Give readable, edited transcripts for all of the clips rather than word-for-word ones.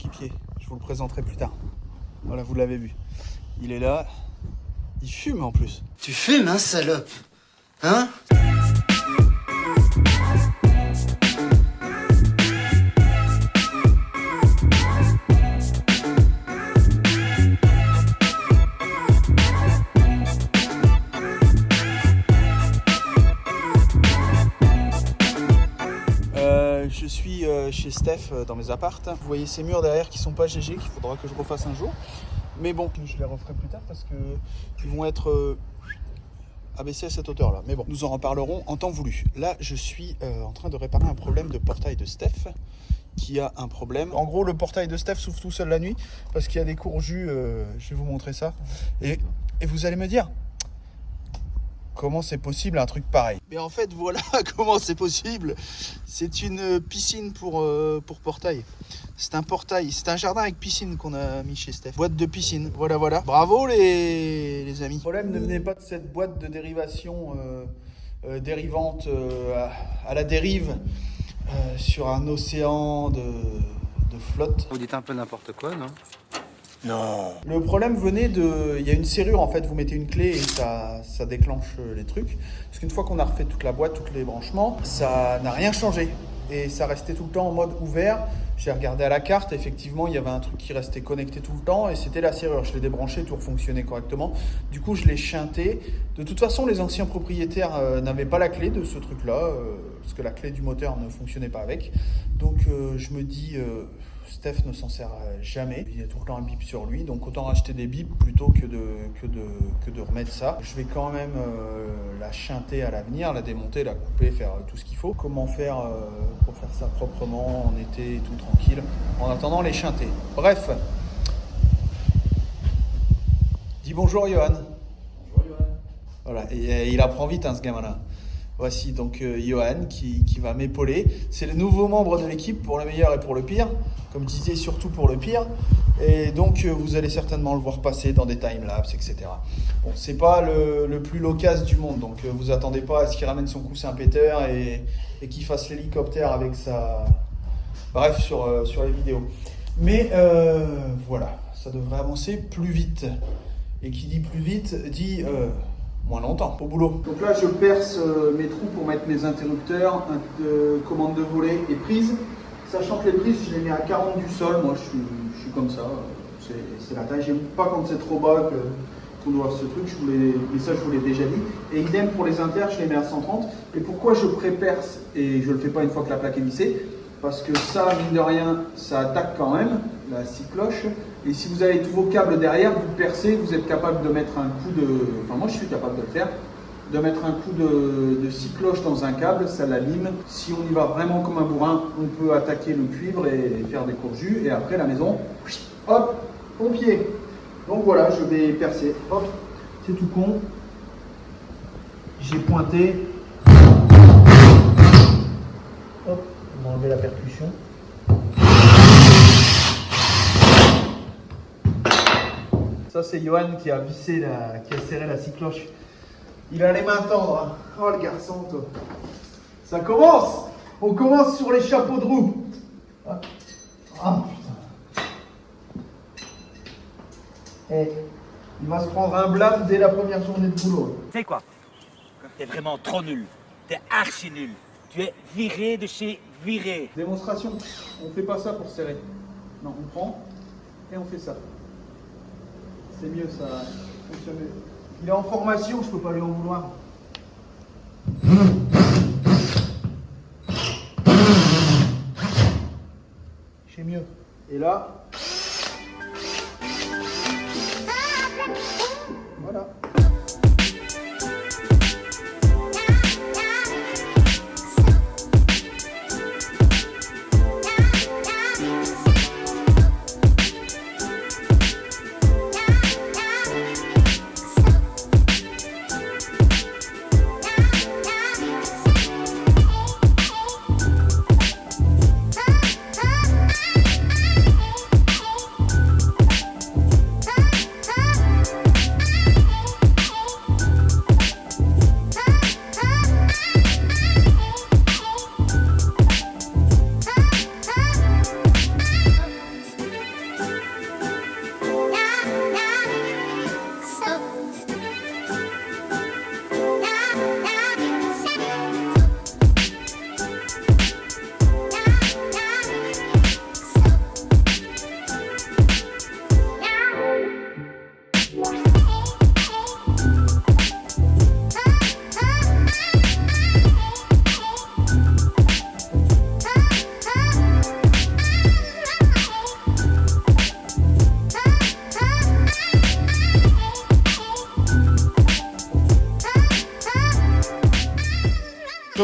équipier. Je vous le présenterai plus tard. Voilà, vous l'avez vu. Il est là. Il fume en plus. Tu fumes, hein, salope? Hein? Je suis chez Steph dans mes appartes. Vous voyez ces murs derrière qui sont pas GG, qu'il faudra que je refasse un jour. Mais bon, je les referai plus tard parce qu'ils vont être abaissés à cette hauteur-là. Mais bon, nous en reparlerons en temps voulu. Là, je suis en train de réparer un problème de portail de Steph qui a un problème. En gros, le portail de Steph s'ouvre tout seul la nuit parce qu'il y a des courjus. Je vais vous montrer ça. Et vous allez me dire, comment c'est possible un truc pareil? Mais en fait, voilà comment c'est possible. C'est une piscine pour portail. C'est un portail, c'est un jardin avec piscine qu'on a mis chez Steph. Boîte de piscine, voilà, voilà. Bravo les amis. Le problème ne venait pas de cette boîte de dérivation dérivante à la dérive sur un océan de flotte. Vous dites un peu n'importe quoi, non? Non. Le problème venait de... Il y a une serrure en fait, vous mettez une clé et ça déclenche les trucs. Parce qu'une fois qu'on a refait toute la boîte, tous les branchements, ça n'a rien changé. Et ça restait tout le temps en mode ouvert. J'ai regardé à la carte, effectivement, il y avait un truc qui restait connecté tout le temps et c'était la serrure. Je l'ai débranché, tout fonctionnait correctement. Du coup, je l'ai shunté. De toute façon, les anciens propriétaires n'avaient pas la clé de ce truc-là, parce que la clé du moteur ne fonctionnait pas avec. Donc, je me dis... Steph ne s'en sert jamais, il y a tout le temps un bip sur lui, donc autant racheter des bips plutôt que de remettre ça. Je vais quand même la shunter à l'avenir, la démonter, la couper, faire tout ce qu'il faut. Comment faire pour faire ça proprement en été, tout tranquille, en attendant les shunter. Bref, dis bonjour Johan. Bonjour Johan. Voilà, et il apprend vite ce gamin-là. Voici donc Johan qui va m'épauler. C'est le nouveau membre de l'équipe pour le meilleur et pour le pire. Comme je disais, surtout pour le pire. Et donc, vous allez certainement le voir passer dans des timelapses, etc. Bon, c'est pas le plus loquace du monde. Donc, vous attendez pas à ce qu'il ramène son coussin péteur et qu'il fasse l'hélicoptère avec sa... Bref, sur les vidéos. Mais voilà, ça devrait avancer plus vite. Et qui dit plus vite, dit... moins longtemps au boulot. Donc là je perce mes trous pour mettre mes interrupteurs, commande de volet et prises. Sachant que les prises je les mets à 40 du sol, moi je suis comme ça, c'est la taille. J'aime pas quand c'est trop bas qu'on doit ce truc, mais ça je vous l'ai déjà dit. Et idem pour les inters, je les mets à 130. Et pourquoi je pré-perce et je le fais pas une fois que la plaque est vissée? Parce que ça, mine de rien, ça attaque quand même, la scie cloche. Et si vous avez tous vos câbles derrière, vous percez, vous êtes capable de mettre un coup de... Enfin, moi, je suis capable de le faire. De mettre un coup de scie cloche dans un câble, ça l'abîme. Si on y va vraiment comme un bourrin, on peut attaquer le cuivre et faire des courjus. Et après, la maison, hop, pompier. Donc voilà, je vais percer. Hop, c'est tout con. J'ai pointé. Hop, on va enlever la percussion. Ça c'est Johan qui a vissé qui a serré la scie cloche. Il a les mains tendres. Oh le garçon toi. Ça commence. On commence sur les chapeaux de roue. Ah putain. Et il va se prendre un blâme dès la première journée de boulot. Tu sais quoi? T'es vraiment trop nul. T'es archi nul. Tu es viré de chez viré. Démonstration. On fait pas ça pour serrer. Non, on prend et on fait ça. C'est mieux, ça fonctionne mieux. Il est en formation, je peux pas lui en vouloir. C'est mieux. Et là, voilà.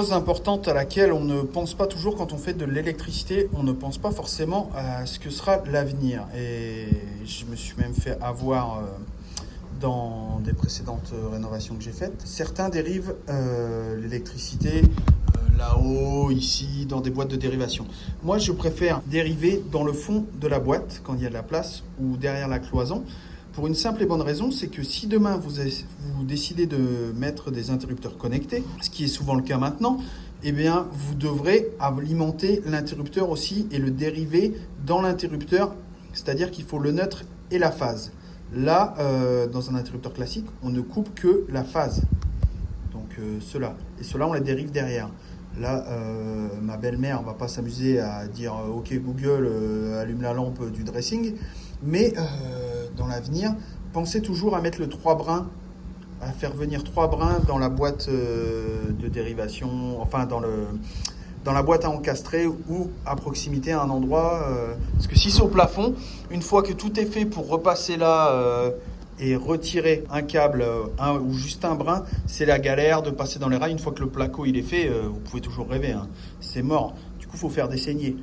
chose importante à laquelle on ne pense pas toujours quand on fait de l'électricité, on ne pense pas forcément à ce que sera l'avenir. Et je me suis même fait avoir dans des précédentes rénovations que j'ai faites. Certains dérivent l'électricité là-haut, ici, dans des boîtes de dérivation. Moi, je préfère dériver dans le fond de la boîte, quand il y a de la place, ou derrière la cloison, pour une simple et bonne raison, c'est que si demain vous décidez de mettre des interrupteurs connectés, ce qui est souvent le cas maintenant, eh bien, vous devrez alimenter l'interrupteur aussi et le dériver dans l'interrupteur, c'est-à-dire qu'il faut le neutre et la phase. Là, dans un interrupteur classique, on ne coupe que la phase. Donc cela. Et cela, on la dérive derrière. Là, ma belle-mère ne va pas s'amuser à dire « Ok Google, allume la lampe du dressing ». Mais dans l'avenir, pensez toujours à mettre le 3 brins, à faire venir 3 brins dans la boîte de dérivation, enfin dans la boîte à encastrer ou à proximité à un endroit. Parce que si c'est au plafond, une fois que tout est fait pour repasser là et retirer un câble ou juste un brin, c'est la galère de passer dans les rails. Une fois que le placo il est fait, vous pouvez toujours rêver, hein. C'est mort. Du coup, il faut faire des saignées.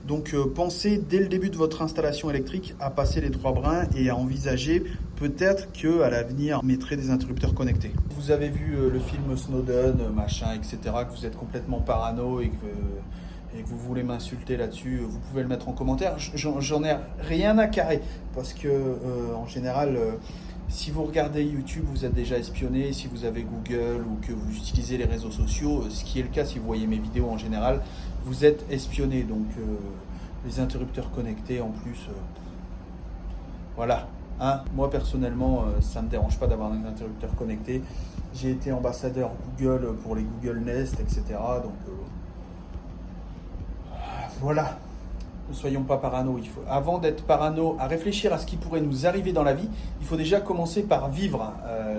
Donc pensez dès le début de votre installation électrique à passer les 3 brins et à envisager peut-être qu'à l'avenir, vous mettrez des interrupteurs connectés. Vous avez vu le film Snowden, machin, etc., que vous êtes complètement parano et que vous voulez m'insulter là-dessus, vous pouvez le mettre en commentaire. J'en ai rien à carrer parce que en général, si vous regardez YouTube, vous êtes déjà espionné. Si vous avez Google ou que vous utilisez les réseaux sociaux, ce qui est le cas si vous voyez mes vidéos en général, vous êtes espionné. Donc les interrupteurs connectés en plus, voilà. Hein, moi personnellement, ça ne me dérange pas d'avoir un interrupteur connecté. J'ai été ambassadeur Google pour les Google Nest, etc. Donc voilà. Ne soyons pas parano. Avant d'être parano, à réfléchir à ce qui pourrait nous arriver dans la vie, il faut déjà commencer par vivre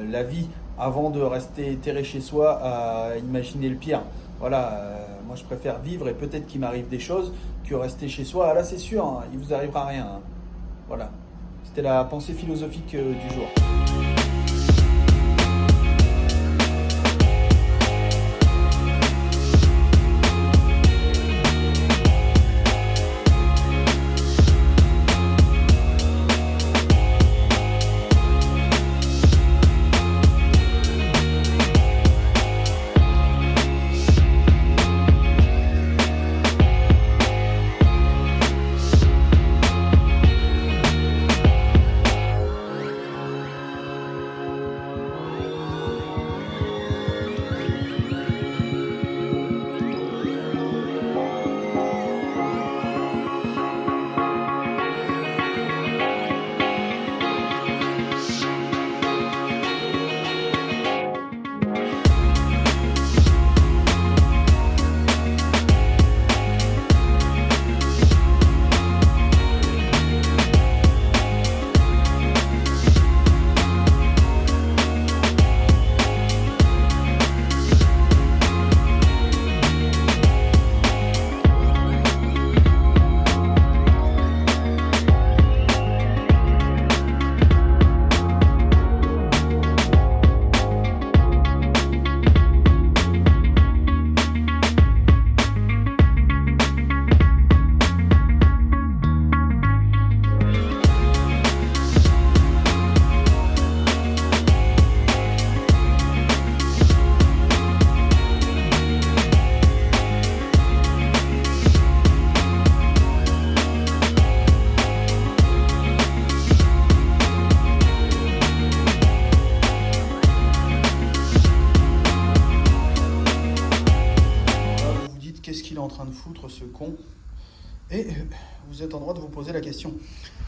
la vie avant de rester terré chez soi à imaginer le pire. Voilà, moi je préfère vivre et peut-être qu'il m'arrive des choses que rester chez soi. Ah, là c'est sûr, hein, il vous arrivera rien. Hein. Voilà, c'était la pensée philosophique du jour. En train de foutre ce con et vous êtes en droit de vous poser la question.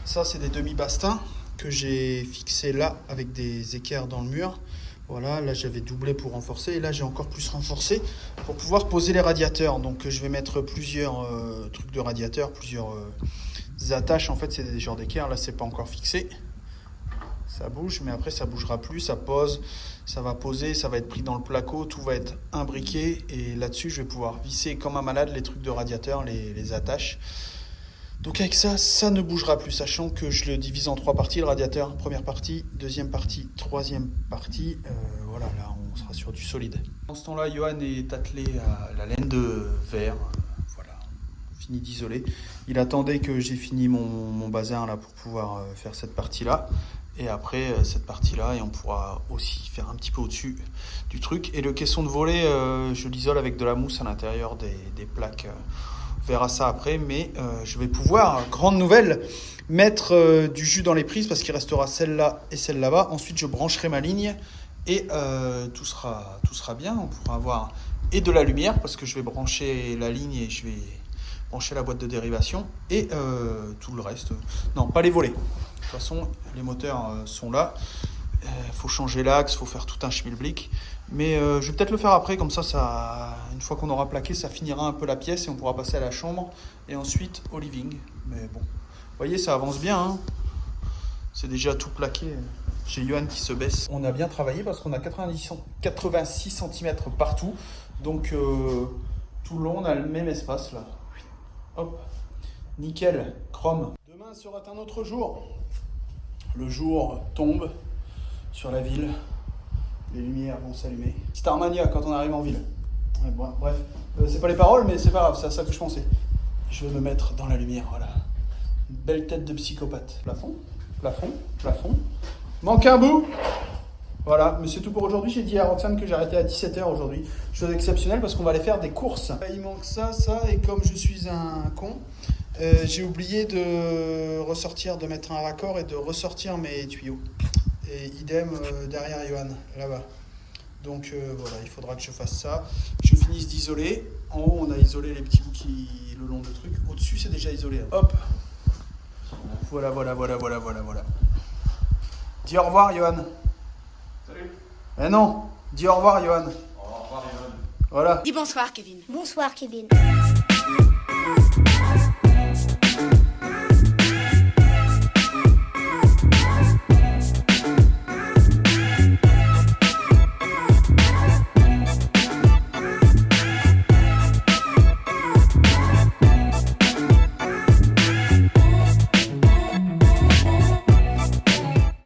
Ça c'est des demi-bastins que j'ai fixés là avec des équerres dans le mur. Voilà, là j'avais doublé pour renforcer et là j'ai encore plus renforcé pour pouvoir poser les radiateurs. Donc je vais mettre plusieurs trucs de radiateurs, plusieurs attaches. En fait c'est des genres d'équerres, là c'est pas encore fixé. Ça bouge, mais après ça bougera plus, ça pose, ça va poser, ça va être pris dans le placo, tout va être imbriqué et là-dessus je vais pouvoir visser comme un malade les trucs de radiateur, les attaches. Donc avec ça, ça ne bougera plus, sachant que je le divise en 3 parties, le radiateur. Première partie, deuxième partie, troisième partie. Voilà, là on sera sur du solide. En ce temps-là, Johan est attelé à la laine de verre. Voilà, fini d'isoler. Il attendait que j'ai fini mon bazar là pour pouvoir faire cette partie-là. Et après cette partie-là, et on pourra aussi faire un petit peu au-dessus du truc. Et le caisson de volet, je l'isole avec de la mousse à l'intérieur des plaques. On verra ça après, mais je vais pouvoir, grande nouvelle, mettre du jus dans les prises parce qu'il restera celle-là et celle là-bas. Ensuite, je brancherai ma ligne et tout sera bien. On pourra avoir et de la lumière parce que je vais brancher la ligne et je vais brancher la boîte de dérivation et tout le reste. Non, pas les volets. De toute façon, les moteurs sont là. Faut changer l'axe, faut faire tout un schmilblick. Mais je vais peut-être le faire après, comme ça, une fois qu'on aura plaqué, ça finira un peu la pièce et on pourra passer à la chambre et ensuite au living. Mais bon, vous voyez, ça avance bien. Hein, c'est déjà tout plaqué. J'ai Johan qui se baisse. On a bien travaillé parce qu'on a 86 cm partout. Donc tout le long, on a le même espace là. Hop, nickel, chrome. Demain sera un autre jour. Le jour tombe sur la ville. Les lumières vont s'allumer. Starmania quand on arrive en ville. Ouais, bon, bref, c'est pas les paroles, mais c'est pas grave, c'est à ça que je pensais. Je vais me mettre dans la lumière, voilà. Une belle tête de psychopathe. Plafond, plafond, plafond. Manque un bout. Voilà, mais c'est tout pour aujourd'hui. J'ai dit à Roxane que j'arrêtais à 17h aujourd'hui. Chose exceptionnelle parce qu'on va aller faire des courses. Il manque ça, et comme je suis un con, j'ai oublié de mettre un raccord et de ressortir mes tuyaux. Et idem derrière Johan, là-bas. Donc voilà, il faudra que je fasse ça. Je finisse d'isoler. En haut, on a isolé les petits bouts le long de truc. Au-dessus, c'est déjà isolé. Hop. Voilà. Dis au revoir, Johan. Salut. Eh non, dis au revoir, Johan. Au revoir, Johan. Voilà. Dis bonsoir, Kevin. Bonsoir, Kevin.